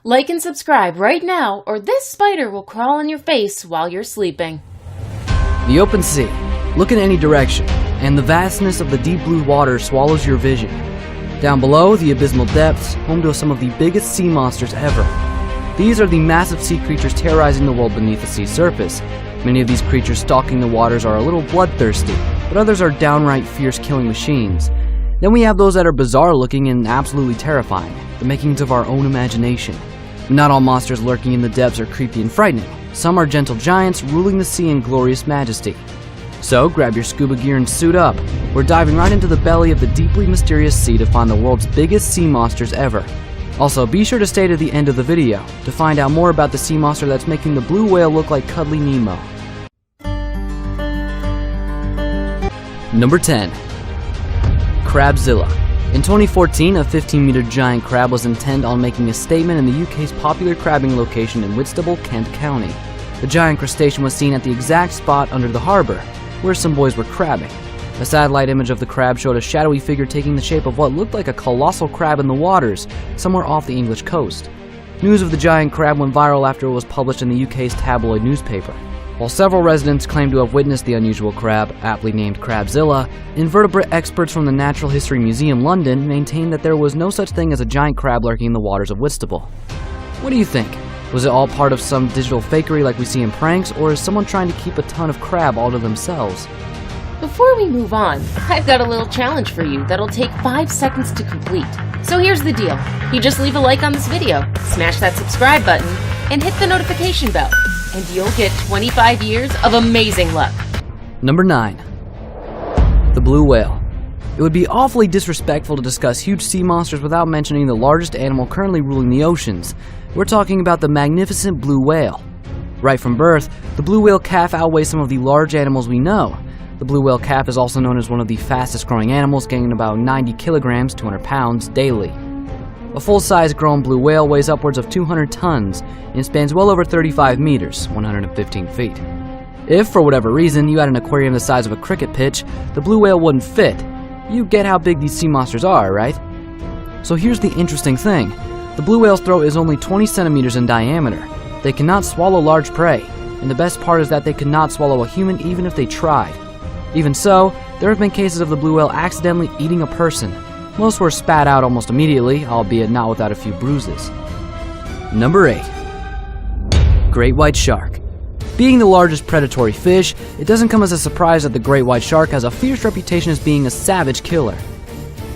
Like and subscribe right now, or this spider will crawl on your face while you're sleeping. The open sea. Look in any direction, and the vastness of the deep blue water swallows your vision. Down below, the abysmal depths, home to some of the biggest sea monsters ever. These are the massive sea creatures terrorizing the world beneath the sea surface. Many of these creatures stalking the waters are a little bloodthirsty, but others are downright fierce killing machines. Then we have those that are bizarre looking and absolutely terrifying, the makings of our own imagination. Not all monsters lurking in the depths are creepy and frightening. Some are gentle giants ruling the sea in glorious majesty. So grab your scuba gear and suit up. We're diving right into the belly of the deeply mysterious sea to find the world's biggest sea monsters ever. Also, be sure to stay to the end of the video to find out more about the sea monster that's making the blue whale look like cuddly Nemo. Number 10. Crabzilla. In 2014, a 15-meter giant crab was intent on making a statement in the UK's popular crabbing location in Whitstable, Kent County. The giant crustacean was seen at the exact spot under the harbour, where some boys were crabbing. A satellite image of the crab showed a shadowy figure taking the shape of what looked like a colossal crab in the waters, somewhere off the English coast. News of the giant crab went viral after it was published in the UK's tabloid newspaper. While several residents claim to have witnessed the unusual crab, aptly named Crabzilla, invertebrate experts from the Natural History Museum London maintain that there was no such thing as a giant crab lurking in the waters of Whitstable. What do you think? Was it all part of some digital fakery like we see in pranks, or is someone trying to keep a ton of crab all to themselves? Before we move on, I've got a little challenge for you that'll take 5 seconds to complete. So here's the deal. You just leave a like on this video, smash that subscribe button, and hit the notification bell, and you'll get 25 years of amazing luck. Number 9. The blue whale. It would be awfully disrespectful to discuss huge sea monsters without mentioning the largest animal currently ruling the oceans. We're talking about the magnificent blue whale. Right from birth, the blue whale calf outweighs some of the large animals we know. The blue whale calf is also known as one of the fastest growing animals, gaining about 90 kilograms, 200 pounds, daily. A full-size grown blue whale weighs upwards of 200 tons and spans well over 35 meters, 115 feet. If, for whatever reason, you had an aquarium the size of a cricket pitch, the blue whale wouldn't fit. You get how big these sea monsters are, right? So here's the interesting thing. The blue whale's throat is only 20 centimeters in diameter. They cannot swallow large prey, and the best part is that they could not swallow a human even if they tried. Even so, there have been cases of the blue whale accidentally eating a person. Most were spat out almost immediately, albeit not without a few bruises. Number 8. Great white shark. Being the largest predatory fish, it doesn't come as a surprise that the great white shark has a fierce reputation as being a savage killer.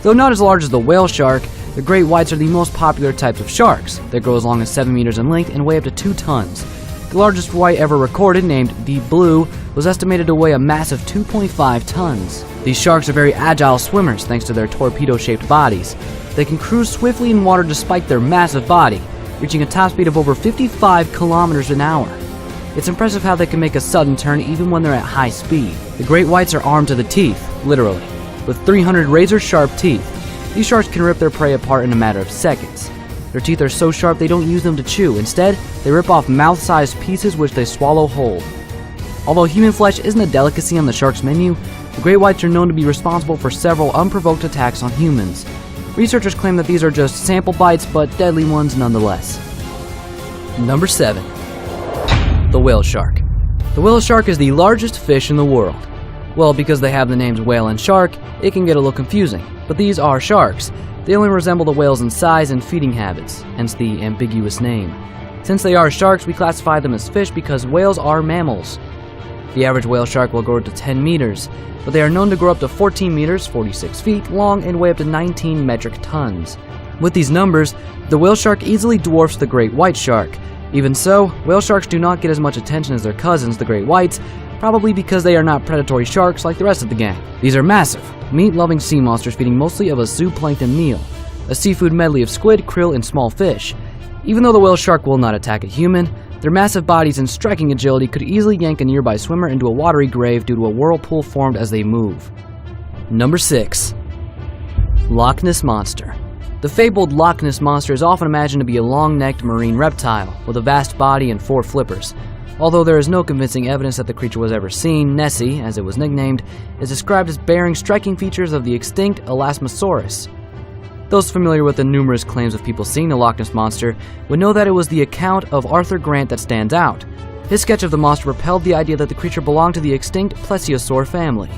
Though not as large as the whale shark, the great whites are the most popular types of sharks. They grow as long as 7 meters in length and weigh up to 2 tons. The largest white ever recorded, named Deep Blue, was estimated to weigh a massive 2.5 tons. These sharks are very agile swimmers thanks to their torpedo-shaped bodies. They can cruise swiftly in water despite their massive body, reaching a top speed of over 55 kilometers an hour. It's impressive how they can make a sudden turn even when they're at high speed. The great whites are armed to the teeth, literally, with 300 razor-sharp teeth. These sharks can rip their prey apart in a matter of seconds. Their teeth are so sharp they don't use them to chew. Instead, they rip off mouth-sized pieces which they swallow whole. Although human flesh isn't a delicacy on the shark's menu, the great whites are known to be responsible for several unprovoked attacks on humans. Researchers claim that these are just sample bites, but deadly ones nonetheless. Number 7. The whale shark. The whale shark is the largest fish in the world. Well, because they have the names whale and shark, it can get a little confusing. But these are sharks. They only resemble the whales in size and feeding habits, hence the ambiguous name. Since they are sharks, we classify them as fish because whales are mammals. The average whale shark will grow to 10 meters, but they are known to grow up to 14 meters, 46 feet long, and weigh up to 19 metric tons. With these numbers, the whale shark easily dwarfs the great white shark. Even so, whale sharks do not get as much attention as their cousins, the great whites, probably because they are not predatory sharks like the rest of the gang. These are massive, meat-loving sea monsters feeding mostly of a zooplankton meal, a seafood medley of squid, krill, and small fish. Even though the whale shark will not attack a human, their massive bodies and striking agility could easily yank a nearby swimmer into a watery grave due to a whirlpool formed as they move. Number 6. Loch Ness Monster. The fabled Loch Ness Monster is often imagined to be a long-necked marine reptile with a vast body and 4 flippers. Although there is no convincing evidence that the creature was ever seen, Nessie, as it was nicknamed, is described as bearing striking features of the extinct Elasmosaurus. Those familiar with the numerous claims of people seeing the Loch Ness Monster would know that it was the account of Arthur Grant that stands out. His sketch of the monster propelled the idea that the creature belonged to the extinct plesiosaur family.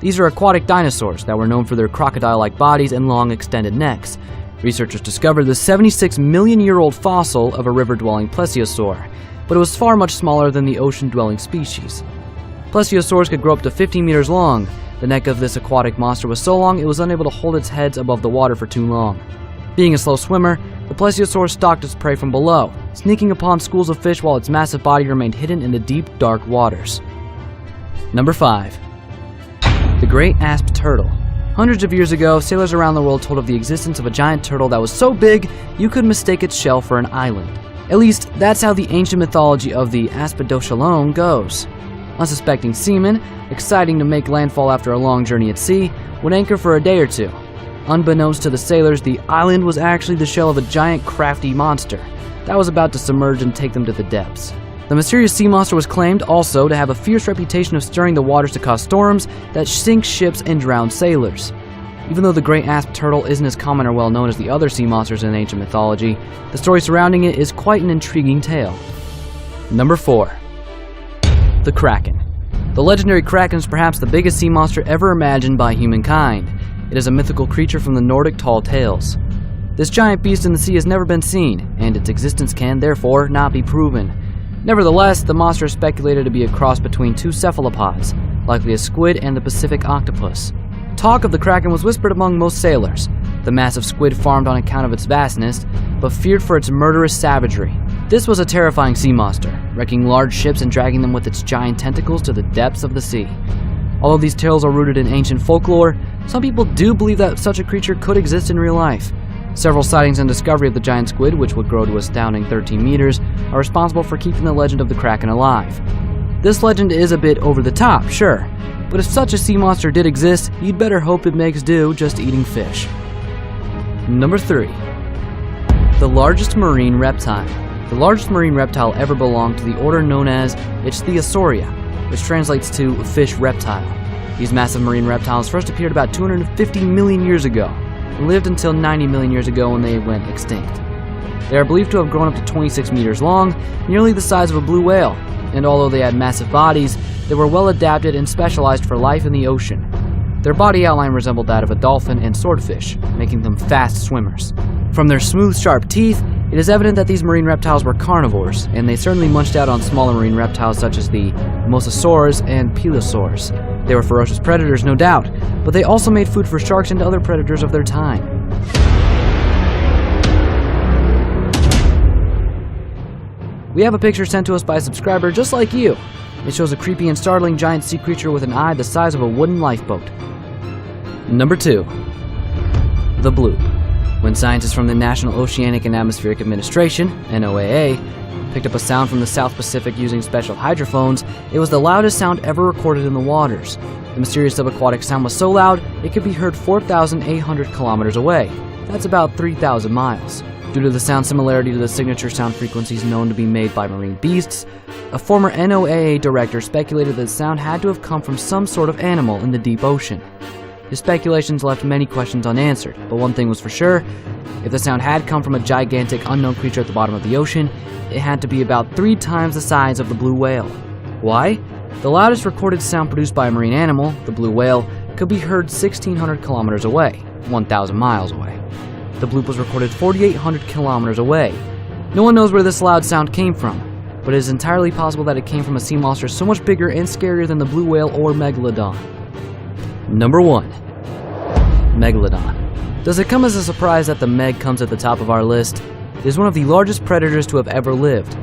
These are aquatic dinosaurs that were known for their crocodile-like bodies and long extended necks. Researchers discovered the 76-million-year-old fossil of a river-dwelling plesiosaur, but it was far much smaller than the ocean-dwelling species. Plesiosaurs could grow up to 15 meters long. The neck of this aquatic monster was so long it was unable to hold its head above the water for too long. Being a slow swimmer, the plesiosaur stalked its prey from below, sneaking upon schools of fish while its massive body remained hidden in the deep, dark waters. Number 5. The Great Asp Turtle. Hundreds of years ago, sailors around the world told of the existence of a giant turtle that was so big you could mistake its shell for an island. At least, that's how the ancient mythology of the Aspidoshalom goes. Unsuspecting seamen, exciting to make landfall after a long journey at sea, would anchor for a day or two. Unbeknownst to the sailors, the island was actually the shell of a giant crafty monster that was about to submerge and take them to the depths. The mysterious sea monster was claimed also to have a fierce reputation of stirring the waters to cause storms that sink ships and drown sailors. Even though the Great Asp Turtle isn't as common or well known as the other sea monsters in ancient mythology, the story surrounding it is quite an intriguing tale. Number 4. The Kraken. The legendary Kraken is perhaps the biggest sea monster ever imagined by humankind. It is a mythical creature from the Nordic tall tales. This giant beast in the sea has never been seen, and its existence can, therefore, not be proven. Nevertheless, the monster is speculated to be a cross between two cephalopods, likely a squid and the Pacific octopus. Talk of the Kraken was whispered among most sailors. The massive squid farmed on account of its vastness, but feared for its murderous savagery. This was a terrifying sea monster, wrecking large ships and dragging them with its giant tentacles to the depths of the sea. Although these tales are rooted in ancient folklore, some people do believe that such a creature could exist in real life. Several sightings and discovery of the giant squid, which would grow to a astounding 13 meters, are responsible for keeping the legend of the Kraken alive. This legend is a bit over the top, sure, but if such a sea monster did exist, you'd better hope it makes do just eating fish. Number 3. The largest marine reptile. The largest marine reptile ever belonged to the order known as Ichthyosauria, which translates to fish reptile. These massive marine reptiles first appeared about 250 million years ago and lived until 90 million years ago when they went extinct. They are believed to have grown up to 26 meters long, nearly the size of a blue whale, and although they had massive bodies, they were well adapted and specialized for life in the ocean. Their body outline resembled that of a dolphin and swordfish, making them fast swimmers. From their smooth, sharp teeth, it is evident that these marine reptiles were carnivores, and they certainly munched out on smaller marine reptiles such as the mosasaurs and plesiosaurs. They were ferocious predators, no doubt, but they also made food for sharks and other predators of their time. We have a picture sent to us by a subscriber just like you. It shows a creepy and startling giant sea creature with an eye the size of a wooden lifeboat. Number 2. The Bloop. When scientists from the National Oceanic and Atmospheric Administration, NOAA, picked up a sound from the South Pacific using special hydrophones, it was the loudest sound ever recorded in the waters. The mysterious subaquatic sound was so loud, it could be heard 4,800 kilometers away. That's about 3,000 miles. Due to the sound similarity to the signature sound frequencies known to be made by marine beasts, a former NOAA director speculated that the sound had to have come from some sort of animal in the deep ocean. His speculations left many questions unanswered, but one thing was for sure: if the sound had come from a gigantic unknown creature at the bottom of the ocean, it had to be about 3 times the size of the blue whale. Why? The loudest recorded sound produced by a marine animal, the blue whale, could be heard 1,600 kilometers away, 1,000 miles away. The bloop was recorded 4,800 kilometers away. No one knows where this loud sound came from, but it is entirely possible that it came from a sea monster so much bigger and scarier than the blue whale or megalodon. Number 1. Megalodon. Does it come as a surprise that the Meg comes at the top of our list? It is one of the largest predators to have ever lived.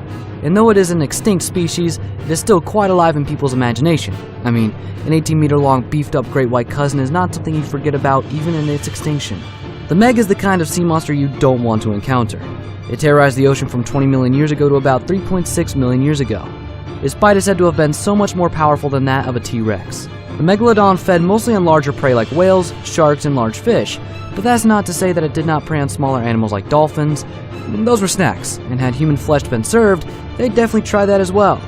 And though it is an extinct species, it is still quite alive in people's imagination. I mean, an 18-meter-long beefed-up great white cousin is not something you'd forget about even in its extinction. The Meg is the kind of sea monster you don't want to encounter. It terrorized the ocean from 20 million years ago to about 3.6 million years ago. Its bite is said to have been so much more powerful than that of a T-Rex. The Megalodon fed mostly on larger prey like whales, sharks, and large fish, but that's not to say that it did not prey on smaller animals like dolphins. Those were snacks, and had human flesh been served, they'd definitely try that as well.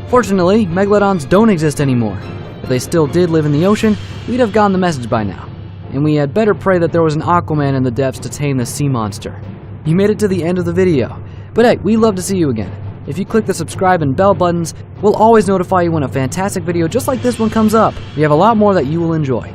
Fortunately, Megalodons don't exist anymore. If they still did live in the ocean, we'd have gotten the message by now. and we had better pray that there was an Aquaman in the depths to tame the sea monster. You made it to the end of the video, but hey, we'd love to see you again. If you click the subscribe and bell buttons, we'll always notify you when a fantastic video just like this one comes up. We have a lot more that you will enjoy.